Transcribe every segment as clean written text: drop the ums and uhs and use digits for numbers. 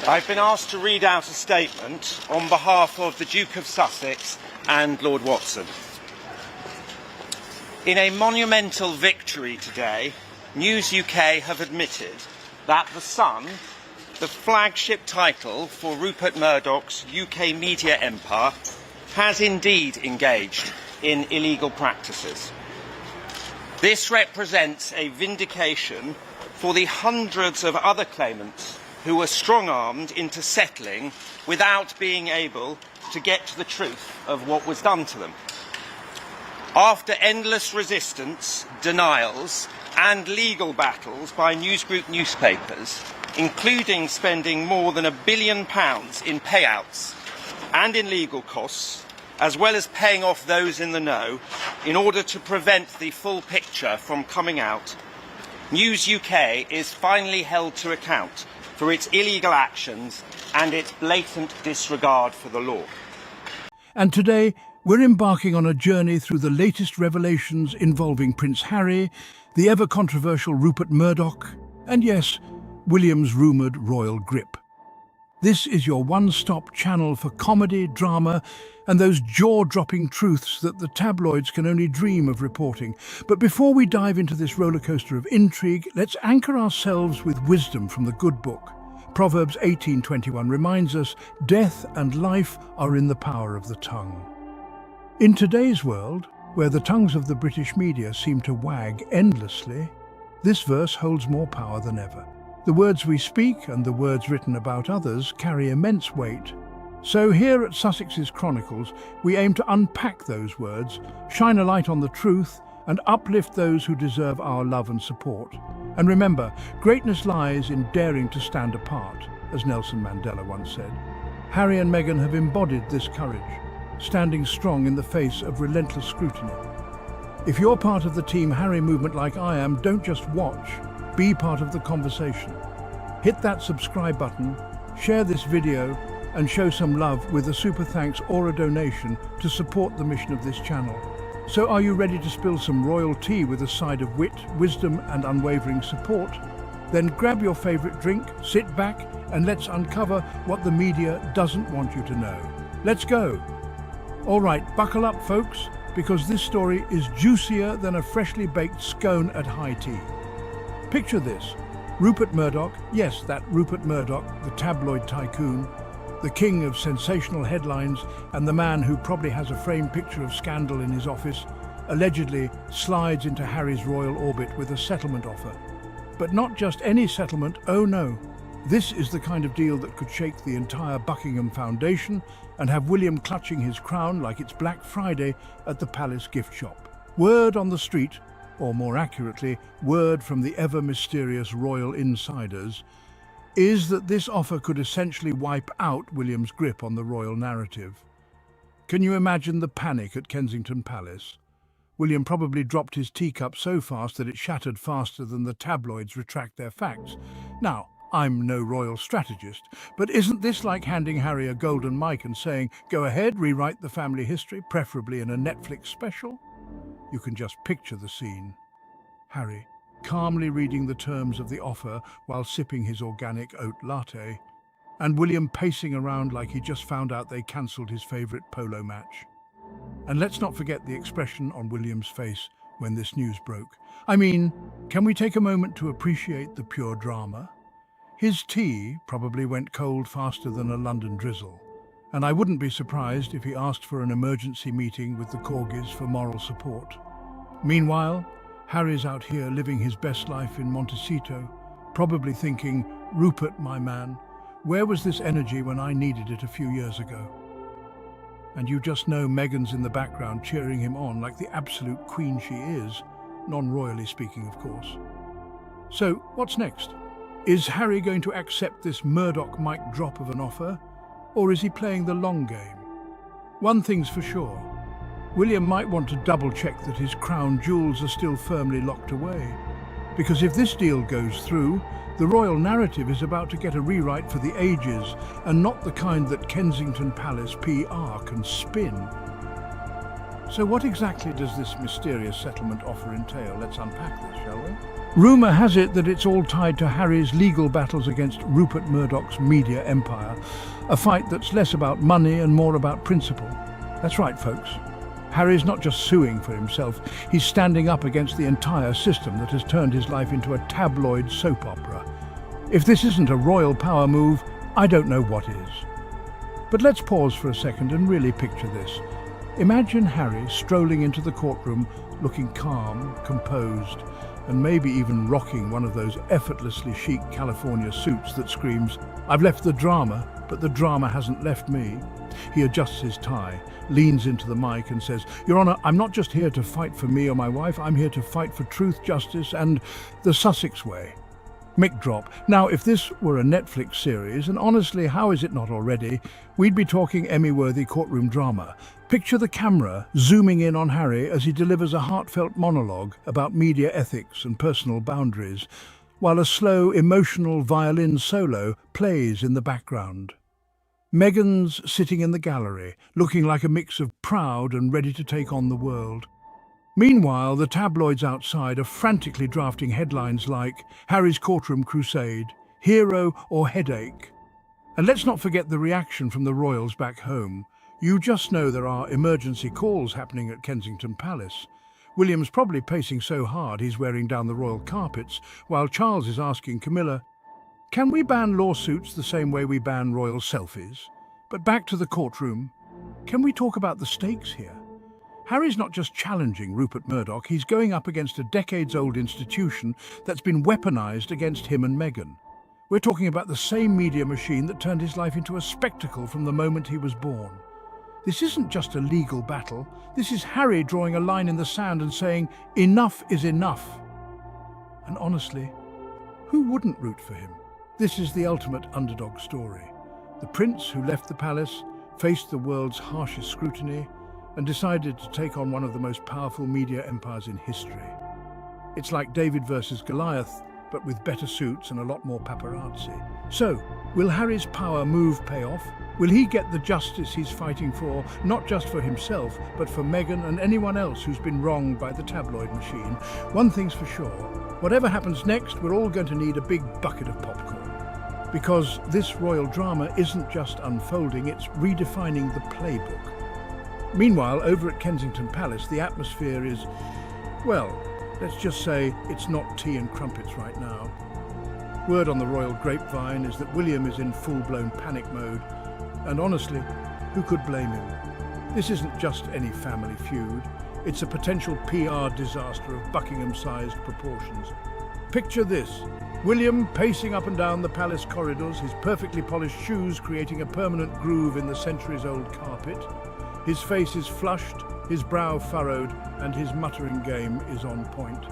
I've been asked to read out a statement on behalf of the Duke of Sussex and Lord Watson. In a monumental victory today, News UK have admitted that The Sun, the flagship title for Rupert Murdoch's UK media empire, has indeed engaged in illegal practices. This represents a vindication for the hundreds of other claimants who were strong-armed into settling without being able to get to the truth of what was done to them. After endless resistance, denials, and legal battles by newsgroup newspapers, including spending more than £1 billion in payouts and in legal costs, as well as paying off those in the know, in order to prevent the full picture from coming out, News UK is finally held to account for its illegal actions and its blatant disregard for the law. And today, we're embarking on a journey through the latest revelations involving Prince Harry, the ever-controversial Rupert Murdoch, and yes, William's rumoured royal grip. This is your one-stop channel for comedy, drama, and those jaw-dropping truths that the tabloids can only dream of reporting. But before we dive into this rollercoaster of intrigue, let's anchor ourselves with wisdom from the good book. Proverbs 18:21 reminds us, death and life are in the power of the tongue. In today's world, where the tongues of the British media seem to wag endlessly, this verse holds more power than ever. The words we speak and the words written about others carry immense weight. So here at Sussex's Chronicles, we aim to unpack those words, shine a light on the truth, and uplift those who deserve our love and support. And remember, greatness lies in daring to stand apart, as Nelson Mandela once said. Harry and Meghan have embodied this courage, standing strong in the face of relentless scrutiny. If you're part of the Team Harry movement like I am, don't just watch, be part of the conversation. Hit that subscribe button, share this video, and show some love with a super thanks or a donation to support the mission of this channel. So are you ready to spill some royal tea with a side of wit, wisdom, and unwavering support? Then grab your favorite drink, sit back, and let's uncover what the media doesn't want you to know. Let's go! All right, buckle up, folks, because this story is juicier than a freshly baked scone at high tea. Picture this. Rupert Murdoch, yes, that Rupert Murdoch, the tabloid tycoon, the king of sensational headlines and the man who probably has a framed picture of scandal in his office, allegedly slides into Harry's royal orbit with a settlement offer. But not just any settlement, oh no. This is the kind of deal that could shake the entire Buckingham Foundation and have William clutching his crown like it's Black Friday at the palace gift shop. Word on the street, or more accurately, word from the ever-mysterious royal insiders, is that this offer could essentially wipe out William's grip on the royal narrative. Can you imagine the panic at Kensington Palace? William probably dropped his teacup so fast that it shattered faster than the tabloids retract their facts. Now, I'm no royal strategist, but isn't this like handing Harry a golden mic and saying, go ahead, rewrite the family history, preferably in a Netflix special? You can just picture the scene. Harry, calmly reading the terms of the offer while sipping his organic oat latte, and William pacing around like he just found out they cancelled his favourite polo match. And let's not forget the expression on William's face when this news broke. I mean, can we take a moment to appreciate the pure drama? His tea probably went cold faster than a London drizzle, and I wouldn't be surprised if he asked for an emergency meeting with the corgis for moral support. Meanwhile, Harry's out here living his best life in Montecito, probably thinking, Rupert, my man, where was this energy when I needed it a few years ago? And you just know Meghan's in the background cheering him on like the absolute queen she is, non-royally speaking, of course. So, what's next? Is Harry going to accept this Murdoch mic drop of an offer, or is he playing the long game? One thing's for sure. William might want to double-check that his crown jewels are still firmly locked away. Because if this deal goes through, the royal narrative is about to get a rewrite for the ages, and not the kind that Kensington Palace PR can spin. So what exactly does this mysterious settlement offer entail? Let's unpack this, shall we? Rumour has it that it's all tied to Harry's legal battles against Rupert Murdoch's media empire, a fight that's less about money and more about principle. That's right, folks. Harry's not just suing for himself, he's standing up against the entire system that has turned his life into a tabloid soap opera. If this isn't a royal power move, I don't know what is. But let's pause for a second and really picture this. Imagine Harry strolling into the courtroom, looking calm, composed, and maybe even rocking one of those effortlessly chic California suits that screams, "I've left the drama, but the drama hasn't left me." He adjusts his tie, leans into the mic and says, "Your Honour, I'm not just here to fight for me or my wife, I'm here to fight for truth, justice and the Sussex way." Mic drop. Now, if this were a Netflix series, and honestly, how is it not already, we'd be talking Emmy-worthy courtroom drama. Picture the camera zooming in on Harry as he delivers a heartfelt monologue about media ethics and personal boundaries, while a slow, emotional violin solo plays in the background. Meghan's sitting in the gallery, looking like a mix of proud and ready to take on the world. Meanwhile, the tabloids outside are frantically drafting headlines like "Harry's courtroom crusade," "Hero or headache." And let's not forget the reaction from the royals back home. You just know there are emergency calls happening at Kensington Palace. William's probably pacing so hard he's wearing down the royal carpets, while Charles is asking Camilla, "Can we ban lawsuits the same way we ban royal selfies?" But back to the courtroom. Can we talk about the stakes here? Harry's not just challenging Rupert Murdoch, he's going up against a decades-old institution that's been weaponized against him and Meghan. We're talking about the same media machine that turned his life into a spectacle from the moment he was born. This isn't just a legal battle, this is Harry drawing a line in the sand and saying, "Enough is enough." And honestly, who wouldn't root for him? This is the ultimate underdog story. The prince who left the palace, faced the world's harshest scrutiny, and decided to take on one of the most powerful media empires in history. It's like David versus Goliath, but with better suits and a lot more paparazzi. So, will Harry's power move pay off? Will he get the justice he's fighting for, not just for himself, but for Meghan and anyone else who's been wronged by the tabloid machine? One thing's for sure, whatever happens next, we're all going to need a big bucket of popcorn. Because this royal drama isn't just unfolding, it's redefining the playbook. Meanwhile, over at Kensington Palace, the atmosphere is, well, let's just say it's not tea and crumpets right now. Word on the royal grapevine is that William is in full-blown panic mode, and honestly, who could blame him? This isn't just any family feud, it's a potential PR disaster of Buckingham-sized proportions. Picture this, William pacing up and down the palace corridors, his perfectly polished shoes creating a permanent groove in the centuries-old carpet. His face is flushed, his brow furrowed, and his muttering game is on point.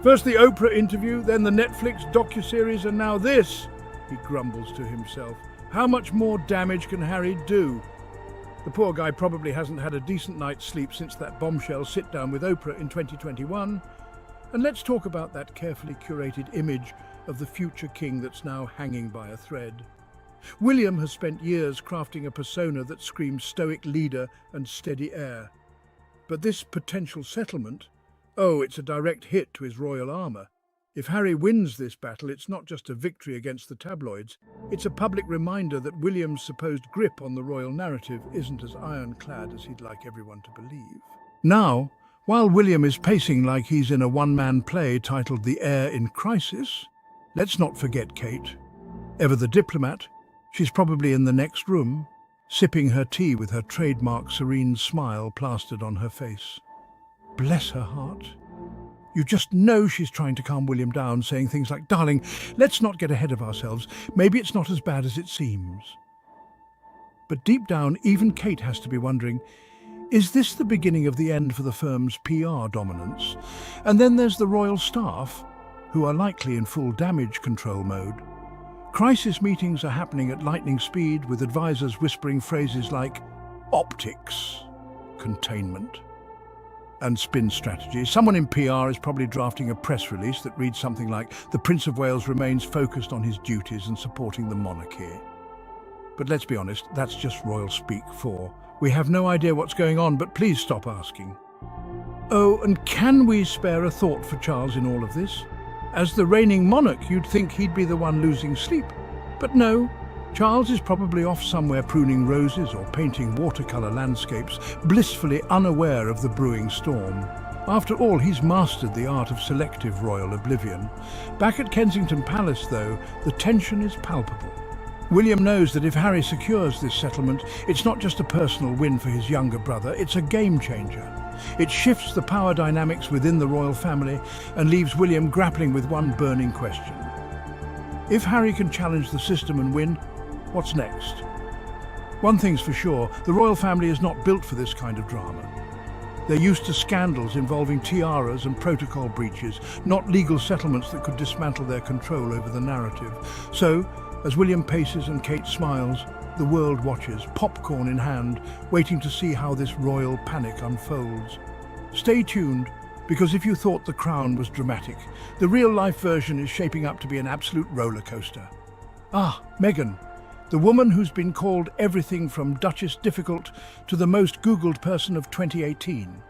First the Oprah interview, then the Netflix docuseries, and now this, he grumbles to himself. How much more damage can Harry do? The poor guy probably hasn't had a decent night's sleep since that bombshell sit-down with Oprah in 2021. And let's talk about that carefully curated image of the future king that's now hanging by a thread. William has spent years crafting a persona that screams stoic leader and steady heir. But this potential settlement, it's a direct hit to his royal armour. If Harry wins this battle, it's not just a victory against the tabloids, it's a public reminder that William's supposed grip on the royal narrative isn't as ironclad as he'd like everyone to believe. Now, while William is pacing like he's in a one-man play titled The Heir in Crisis, let's not forget Kate. Ever the diplomat, she's probably in the next room, sipping her tea with her trademark serene smile plastered on her face. Bless her heart. You just know she's trying to calm William down, saying things like, "Darling, let's not get ahead of ourselves. Maybe it's not as bad as it seems." But deep down, even Kate has to be wondering, is this the beginning of the end for the firm's PR dominance? And then there's the royal staff, who are likely in full damage control mode. Crisis meetings are happening at lightning speed, with advisors whispering phrases like optics, containment, and spin strategy. Someone in PR is probably drafting a press release that reads something like, "The Prince of Wales remains focused on his duties and supporting the monarchy." But let's be honest, that's just royal speak for, we have no idea what's going on, but please stop asking. Oh, and can we spare a thought for Charles in all of this? As the reigning monarch, you'd think he'd be the one losing sleep. But no, Charles is probably off somewhere pruning roses or painting watercolour landscapes, blissfully unaware of the brewing storm. After all, he's mastered the art of selective royal oblivion. Back at Kensington Palace, though, the tension is palpable. William knows that if Harry secures this settlement, it's not just a personal win for his younger brother, it's a game changer. It shifts the power dynamics within the royal family and leaves William grappling with one burning question. If Harry can challenge the system and win, what's next? One thing's for sure, the royal family is not built for this kind of drama. They're used to scandals involving tiaras and protocol breaches, not legal settlements that could dismantle their control over the narrative. So, as William paces and Kate smiles, the world watches, popcorn in hand, waiting to see how this royal panic unfolds. Stay tuned, because if you thought The Crown was dramatic, the real-life version is shaping up to be an absolute roller coaster. Ah, Meghan, the woman who's been called everything from Duchess Difficult to the most Googled person of 2018.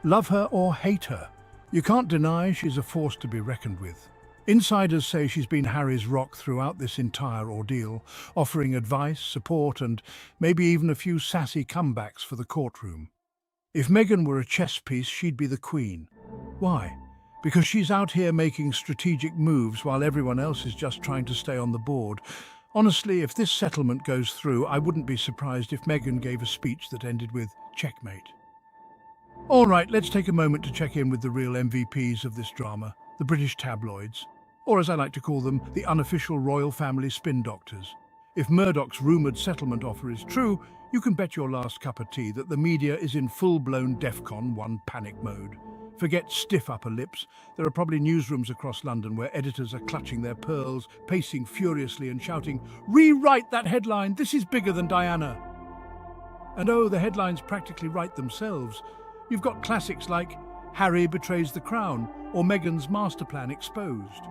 Love her or hate her, you can't deny she's a force to be reckoned with. Insiders say she's been Harry's rock throughout this entire ordeal, offering advice, support, and maybe even a few sassy comebacks for the courtroom. If Meghan were a chess piece, she'd be the queen. Why? Because she's out here making strategic moves while everyone else is just trying to stay on the board. Honestly, if this settlement goes through, I wouldn't be surprised if Meghan gave a speech that ended with checkmate. All right, let's take a moment to check in with the real MVPs of this drama, the British tabloids, or as I like to call them, the unofficial royal family spin doctors. If Murdoch's rumoured settlement offer is true, you can bet your last cup of tea that the media is in full-blown DEFCON 1 panic mode. Forget stiff upper lips, there are probably newsrooms across London where editors are clutching their pearls, pacing furiously and shouting, "Rewrite that headline, this is bigger than Diana." And oh, the headlines practically write themselves. You've got classics like Harry betrays the crown or Meghan's master plan exposed.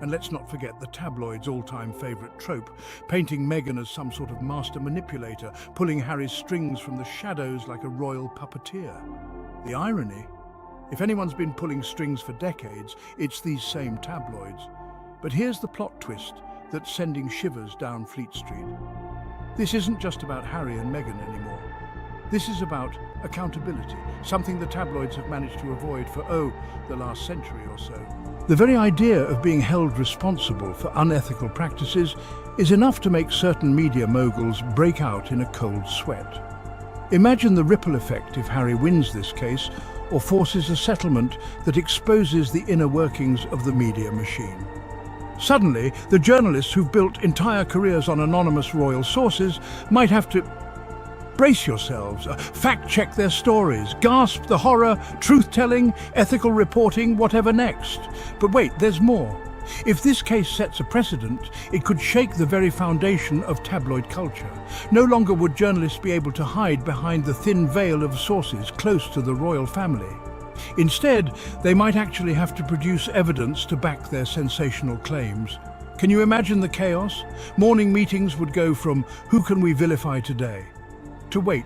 And let's not forget the tabloid's all-time favourite trope, painting Meghan as some sort of master manipulator, pulling Harry's strings from the shadows like a royal puppeteer. The irony? If anyone's been pulling strings for decades, it's these same tabloids. But here's the plot twist that's sending shivers down Fleet Street. This isn't just about Harry and Meghan anymore. This is about accountability, something the tabloids have managed to avoid for, the last century or so. The very idea of being held responsible for unethical practices is enough to make certain media moguls break out in a cold sweat. Imagine the ripple effect if Harry wins this case or forces a settlement that exposes the inner workings of the media machine. Suddenly, the journalists who've built entire careers on anonymous royal sources might have to brace yourselves, fact-check their stories, gasp the horror, truth-telling, ethical reporting, whatever next. But wait, there's more. If this case sets a precedent, it could shake the very foundation of tabloid culture. No longer would journalists be able to hide behind the thin veil of sources close to the royal family. Instead, they might actually have to produce evidence to back their sensational claims. Can you imagine the chaos? Morning meetings would go from "who can we vilify today?" to "wait,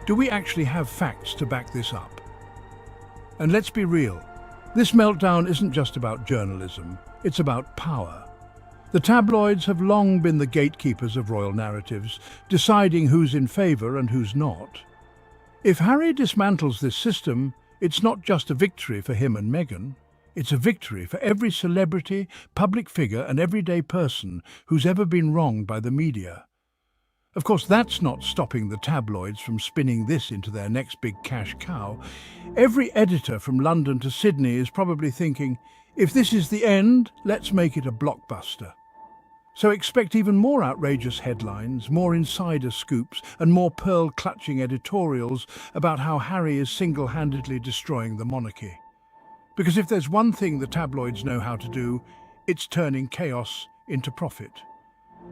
do we actually have facts to back this up?" And let's be real, this meltdown isn't just about journalism, it's about power. The tabloids have long been the gatekeepers of royal narratives, deciding who's in favour and who's not. If Harry dismantles this system, it's not just a victory for him and Meghan, it's a victory for every celebrity, public figure and everyday person who's ever been wronged by the media. Of course, that's not stopping the tabloids from spinning this into their next big cash cow. Every editor from London to Sydney is probably thinking, if this is the end, let's make it a blockbuster. So expect even more outrageous headlines, more insider scoops, and more pearl-clutching editorials about how Harry is single-handedly destroying the monarchy. Because if there's one thing the tabloids know how to do, it's turning chaos into profit.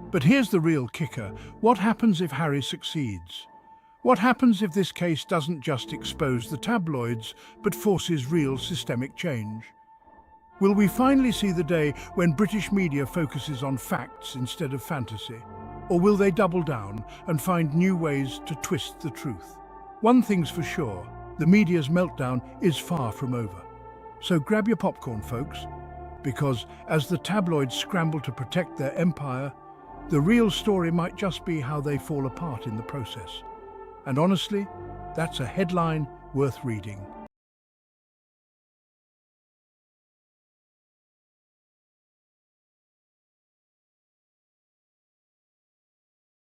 But here's the real kicker. What happens if Harry succeeds? What happens if this case doesn't just expose the tabloids, but forces real systemic change? Will we finally see the day when British media focuses on facts instead of fantasy? Or will they double down and find new ways to twist the truth? One thing's for sure, the media's meltdown is far from over. So grab your popcorn, folks. because as the tabloids scramble to protect their empire, the real story might just be how they fall apart in the process. And honestly, that's a headline worth reading.